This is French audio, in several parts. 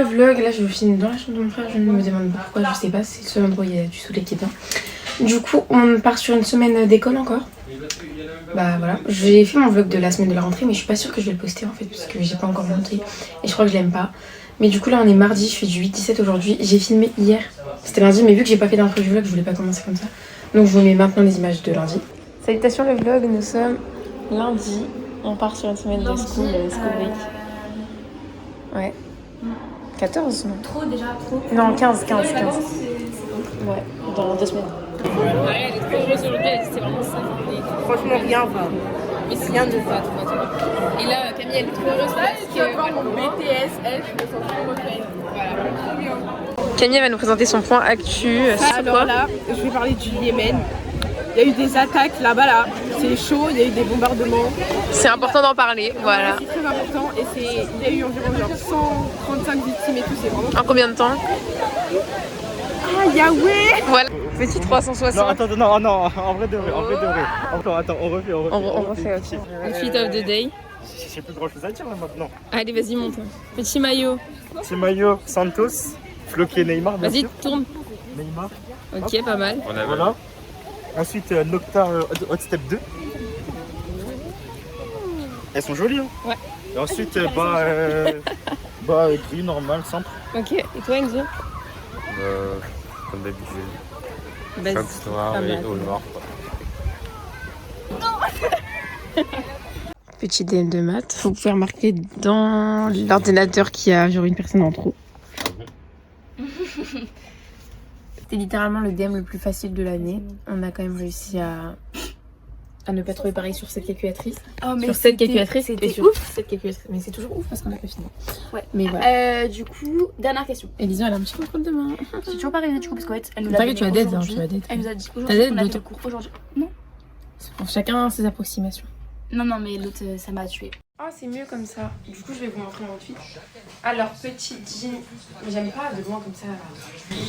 le vlog, là je filme dans la chambre de mon frère, je ne me demande pas pourquoi, je sais pas, c'est le seul endroit où il y a du soleil qui est bien. Du coup on part sur une semaine d'école encore. Bah voilà, j'ai fait mon vlog de la semaine de la rentrée mais je suis pas sûre que je vais le poster en fait parce que j'ai pas encore monté et je crois que je l'aime pas. Mais du coup là on est mardi, je fais du 8-17 aujourd'hui, j'ai filmé hier, c'était lundi mais vu que j'ai pas fait d'intro du vlog je voulais pas commencer comme ça. Donc je vous mets maintenant les images de lundi. Salutations le vlog, nous sommes lundi, on part sur une semaine de school week. Ouais. 14 non? Trop déjà, trop. Non, 15. Ouais, dans 2 semaines. Ouais, elle est très heureuse aujourd'hui, elle dit c'est vraiment ça. Franchement, rien va. Mais c'est rien de ça, tout va. Et là, Camille, elle est trop heureuse parce que voilà, mon BTS, elle, je me sens trop refaite. Voilà. Camille va nous présenter son point actu. Alors là, je vais parler du Yémen. Il y a eu des attaques là-bas, là. C'est chaud, il y a eu des bombardements. C'est important d'en parler, voilà. C'est très important et il y a eu environ genre 135 victimes et tout, c'est vraiment... En combien de temps? Ah, Yahweh! Voilà. Petit 360. Non, attends, non, en vrai de vrai, Attends, on refait. On refait, ok. Outfit of the day. J'ai plus grand chose à dire là maintenant. Allez, vas-y, monte. Petit maillot. Petit maillot Santos, floqué Neymar, bien Vas-y, sûr. tourne. Neymar. Ok, pas mal. Voilà. Ensuite, Nocta Hot Step 2. Elles sont jolies, hein. Ouais. Et ensuite, gris, normal, simple. Ok, et toi, Enzo? Comme d'habitude. Vas-y. Shorts noirs Pas et mal. haut noir. Petit DM de maths. Vous pouvez remarquer dans l'ordinateur qu'il y a genre une personne en trop. C'était littéralement le DM le plus facile de l'année. On a quand même réussi à ne pas trouver pareil sur cette calculatrice. Oh, mais sur cette calculatrice c'était et sur ouf. cette calculatrice. Mais c'est toujours ouf parce qu'on a pas fini. Ouais. Mais voilà. Du coup, dernière question. Elisa, elle a un petit contrôle demain. J'ai toujours pas révisé du coup parce qu'en fait, elle nous l'a T'inquiète, donné tu vas dead, hein, aujourd'hui. tu vas dead. Elle nous a dit T'as aujourd'hui dead, qu'on a fait l'autre. le cours aujourd'hui. Non, Pour chacun ses approximations. non, mais l'autre, ça m'a tué. Ah, c'est mieux comme ça. Du coup, je vais vous montrer mon outfit. Alors, petit jean. J'aime pas de loin comme ça.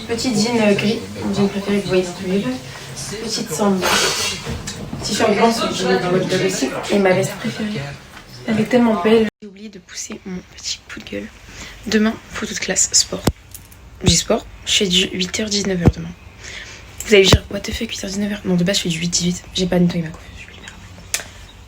Petit jean gris. Mon jean préféré que vous voyez dans tous les vlogs. Petite sandale. T-shirt blanc, c'est que je mets dans votre vlog aussi. Et ma veste préférée. Elle est tellement belle. J'ai oublié de pousser mon petit coup de gueule. Demain, photo de classe sport. J'ai sport. Je fais du 8h-19h demain. Vous allez me dire, what the fuck, 8h-19h? Non, de base, je fais du 8-18. J'ai pas nettoyé ma coiffure.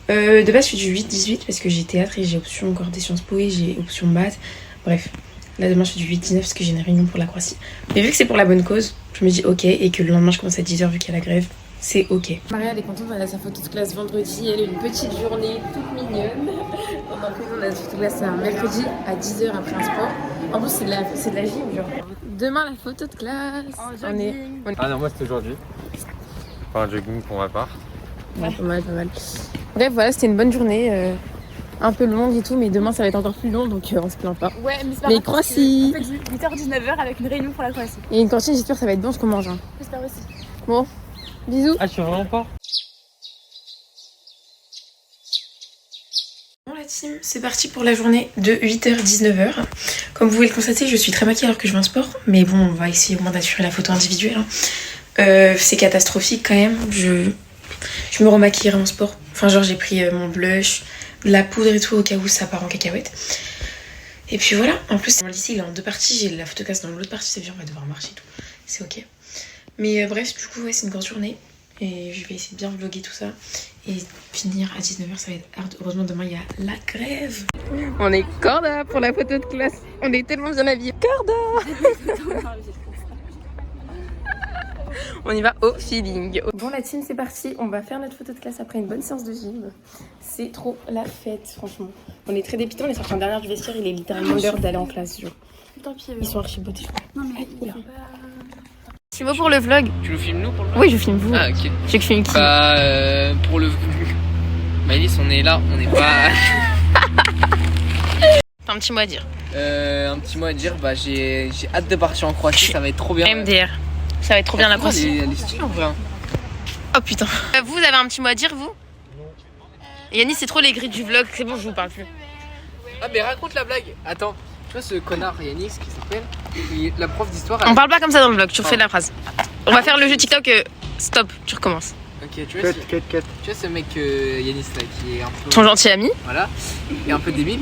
De base, je fais du 8-18 parce que j'ai théâtre et j'ai option encore des Sciences Po et j'ai option maths. Bref, là demain je fais du 8-19 parce que j'ai une réunion pour la Croatie. Mais vu que c'est pour la bonne cause, je me dis ok et que le lendemain je commence à 10h vu qu'il y a la grève, c'est ok. Maria elle est contente, elle a sa photo de classe vendredi, elle a une petite journée toute mignonne. Pendant que on a photo de classe un mercredi à 10h après un sport. En plus c'est de la gym genre. Demain la photo de classe. On est... Ah non, moi c'était aujourd'hui. Enfin, un jogging pour ma part. Ouais, pas mal. Bref, voilà, c'était une bonne journée. Un peu longue et tout, mais demain ça va être encore plus long donc on se plaint pas. Ouais, mais c'est pas Mais grave. Croatie. On fait du 8h-19h avec une réunion pour la Croatie. Et une cantine, j'espère que ça va être bon ce qu'on mange. Hein. J'espère aussi. Bon, bisous. Ah, je suis vraiment pas. Bon la team, c'est parti pour la journée de 8h-19h. Comme vous pouvez le constater, je suis très maquillée alors que je vais en sport. Mais bon, on va essayer au moins d'assurer la photo individuelle. Hein. C'est catastrophique quand même. Je me remaquillerai en sport. Enfin genre j'ai pris mon blush, de la poudre et tout au cas où ça part en cacahuète. Et puis voilà, en plus mon lycée il est en 2 parties, j'ai la photoclasse dans l'autre partie, ça veut dire on va devoir marcher et tout. C'est ok. Mais bref, du coup ouais c'est une grosse journée. Et je vais essayer de bien vlogger tout ça. Et finir à 19h ça va être hard. Heureusement demain il y a la grève. On est corda pour la photo de classe. On est tellement bien habillés. Corda. On y va au feeling. Bon la team c'est parti, on va faire notre photo de classe après une bonne séance de gym. C'est trop la fête franchement. On est très dépitants, on est sortis en dernière du vestiaire, il est littéralement l'heure d'aller en classe. Genre. Tant pis. Ils sont archi beautés. Non, mais Oula. pas... Tu vas pour le vlog? Tu nous filmes nous pour le vlog? Oui je filme vous. Ah ok. Je sais que je filme qui? Bah pour le... Maëlys on est là, on n'est pas... T'as un petit mot à dire? Un petit mot à dire, bah j'ai hâte de partir en Croatie, ça va être trop bien. MDR. Ça va être trop bien la Croatie. Elle est stylée en vrai. Oh putain. Vous avez un petit mot à dire vous? Yannis c'est trop les grilles du vlog, c'est bon je vous parle plus. Ah mais raconte la blague. Attends, tu vois ce connard Yannis qui s'appelle, la prof d'histoire... On parle pas comme ça dans le vlog, tu refais la phrase. On va faire le jeu TikTok, stop, tu recommences. Ok, tu vois, Cut. tu vois ce mec Yannis là qui est un peu... Ton gentil ami? Voilà, et un peu débile.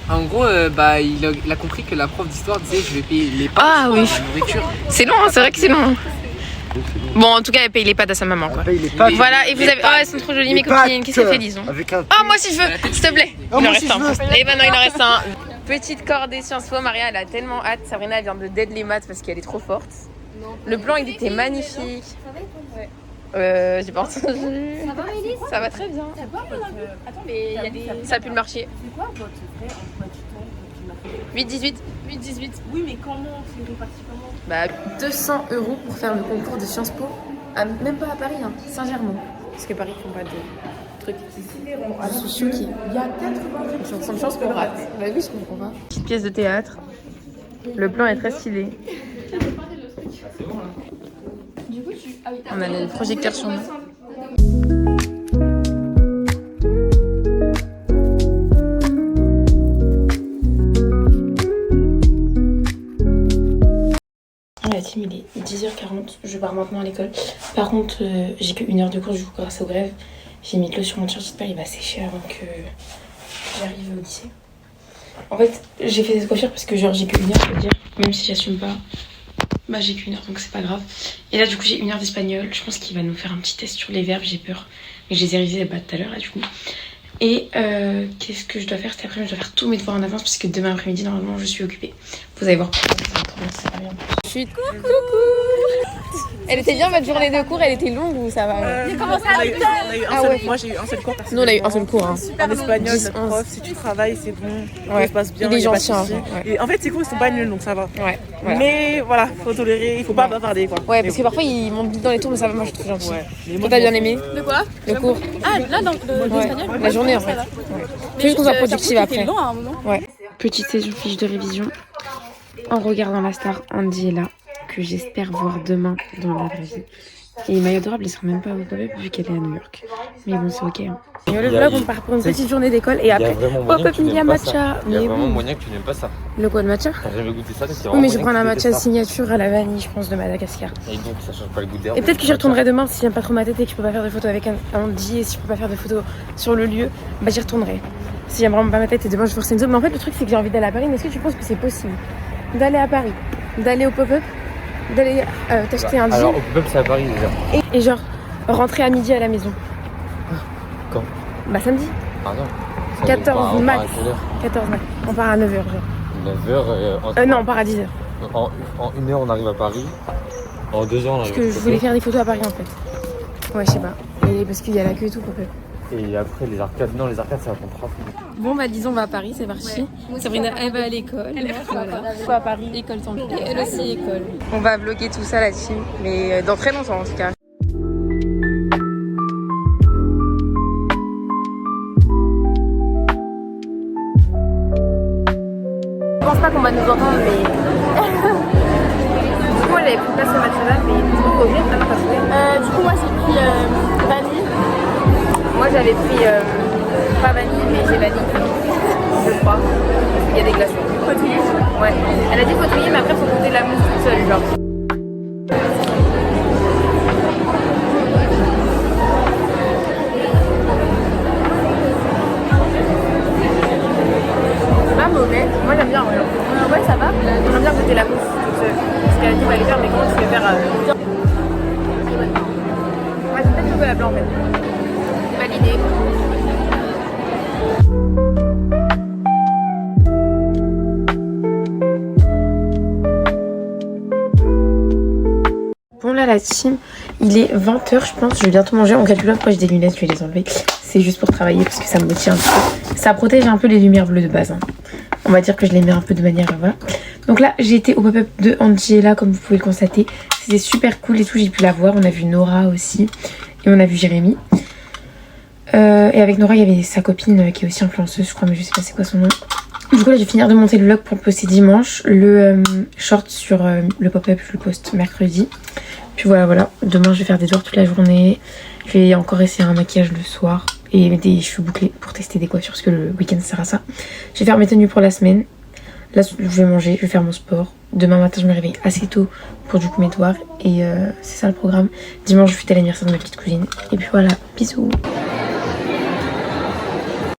En gros, bah, il a compris que la prof d'histoire disait je vais payer les pâtes, Ah oui. la nourriture. C'est long, c'est vrai que c'est long. Bon, en tout cas, elle paye les pâtes à sa maman, quoi. Voilà, et vous avez. Oh, elles sont trop jolies, mes copines. Qu'est-ce qu'elle fait, disons? Oh, moi aussi je veux, s'il te plaît. Il en reste un. Et maintenant, il en reste un. Petite cordée Sciences Po, Maria, elle a tellement hâte. Sabrina, elle vient de dead les maths parce qu'elle est trop forte. Le plan, il était magnifique. J'ai pas entendu. Ça va, Mélisse? Ça va très bien. Attends, mais il y a des. Ça a pu le marcher. C'est quoi votre vrai emploi du temps? 8-18. 8-18. Oui, mais comment? C'est réparti comment? Bah, 200 € pour faire le concours de Sciences Po. Même pas à Paris, hein. Saint-Germain. Parce que Paris, ils font pas de trucs sociaux qui. Il y a 80 de chance qu'on rate. Bah oui, je comprends pas. Petite pièce de théâtre. Le plan est très stylé. On a le projecteur sur nous. La team, il est 10h40, je pars maintenant à l'école. Par contre, j'ai que 1 heure de cours du coup grâce aux grèves. J'ai mis de l'eau sur mon t-shirt, j'espère qu'il va sécher avant que j'arrive au lycée. En fait, j'ai fait cette coiffure parce que genre j'ai que 1 heure, je veux dire, même si j'assume pas. Bah j'ai qu'une heure donc c'est pas grave. Et là du coup j'ai 1 heure d'espagnol. Je pense qu'il va nous faire un petit test sur les verbes, j'ai peur. Mais je les ai révisés tout à l'heure là du coup. Et qu'est-ce que je dois faire cet après-midi? Je dois faire tous mes devoirs en avance parce que demain après-midi normalement je suis occupée. Vous allez voir pourquoi ça va trop bien, ça va bien. Coucou. Elle était bien votre journée de cours, elle était longue ou ça va? J'ai commencé à 8 heures. Moi j'ai eu un seul cours. Nous on a eu un seul cours. Hein. En espagnol, 10, notre 11. prof, si tu travailles, c'est bon, Ouais. ça se passe bien. Il est y a pas de gentil, hein, souci. ouais. Et en fait, c'est cool, ils sont pas nuls donc ça va. Ouais. Voilà. Mais voilà, faut tolérer, il faut pas bavarder quoi. Ouais, parce que parfois ils montent vite dans les tours, mais ça va, moi je trouve gentil. Ouais. Mais Toi t'as bien aimé De quoi? le cours? Ah, là, dans l'espagnol? La journée en fait. Fais juste qu'on soit productive après. long à un moment. Ouais. Petite session fiche de révision en regardant la star Angela que j'espère voir demain dans la vraie vie. Et Maya Adorable, elle sera même pas au pop-up vu qu'elle est à New York. Mais bon, c'est ok. Hein. Et le vlog, on part pour une petite journée d'école et après, pop-up India matcha. Il y a Mais vraiment bon. moyen que tu n'aimes pas ça. Le quoi, le matcha? T'as jamais goûté ça? Oui, mais je prends la matcha signature à la vanille, je pense, de Madagascar. Et donc ça change pas le goût d'air. Et peut-être que j'y retournerai demain si j'aime pas trop ma tête et que je peux pas faire de photos avec un Andy et si je peux pas faire de photos sur le lieu, bah j'y retournerai. Si j'aime vraiment pas ma tête et demain je force une zone. Mais en fait, le truc c'est que j'ai envie d'aller à Paris. Mais est-ce que tu penses que c'est possible d'aller à Paris, d'aller au pop-up, d'aller t'acheter un jean Alors au pop-up c'est à Paris déjà. et genre rentrer à midi à la maison? Quand? Bah samedi. Ah non. 14 max. 14 max. On part à 9h genre. 9h. Non, on part à 10h. En 1 heure on arrive à Paris. En 2 heures on Parce arrive que au je voulais pop-up. faire des photos à Paris en fait. Ouais, je sais pas. Et parce qu'il y a la queue et tout pop-up. Et après les arcades, non les arcades ça va prendre 3 fois. Bon bah disons on va à Paris, c'est parti. Sabrina elle va à l'école. Voilà. Quoi à Paris? École tant pis. Et elle aussi école. On va vlogger tout ça la team, mais dans très longtemps en tout cas. Je pense pas qu'on va nous entendre mais... Du coup elle avait pris place au match-là mais du coup au mieux vraiment pas trouvé. Du coup, moi j'ai pris vanille. Moi j'avais pris pas vanille mais j'ai vanille. Je crois. Il y a des glaçons. Fatouille. Ouais. Elle a dit faut trier mais après faut compter la mousse toute seule genre. C'est pas mauvais. Moi j'aime bien. Ouais ça va. J'aime bien goûter la mousse toute seule. Parce qu'elle a dit va les faire mais comment tu peux faire Ouais c'est peut-être chocolat blanc en fait. C'est validé. Bon là la team, il est 20h je pense, je vais bientôt manger. En calculant pourquoi j'ai des lunettes, je vais les enlever. C'est juste pour travailler parce que ça me motive un peu. Ça protège un peu les lumières bleues de base. Hein. On va dire que je les mets un peu de manière... Voilà. Donc là j'ai été au pop-up de Angela comme vous pouvez le constater. C'était super cool et tout, j'ai pu la voir. On a vu Nora aussi et on a vu Jérémy. Et avec Nora il y avait sa copine qui est aussi influenceuse je crois, mais je sais pas c'est quoi son nom. Du coup là je vais finir de monter le vlog pour le poster dimanche. Le short sur le pop-up je le poste mercredi. Puis voilà, demain je vais faire des devoirs toute la journée. Je vais encore essayer un maquillage le soir et des cheveux bouclés pour tester des coiffures parce que le week-end ça sert à ça. Je vais faire mes tenues pour la semaine. Là je vais manger, je vais faire mon sport. Demain matin je me réveille assez tôt pour du coup mes devoirs et c'est ça le programme. Dimanche je fête l'anniversaire de ma petite cousine. Et puis voilà, bisous.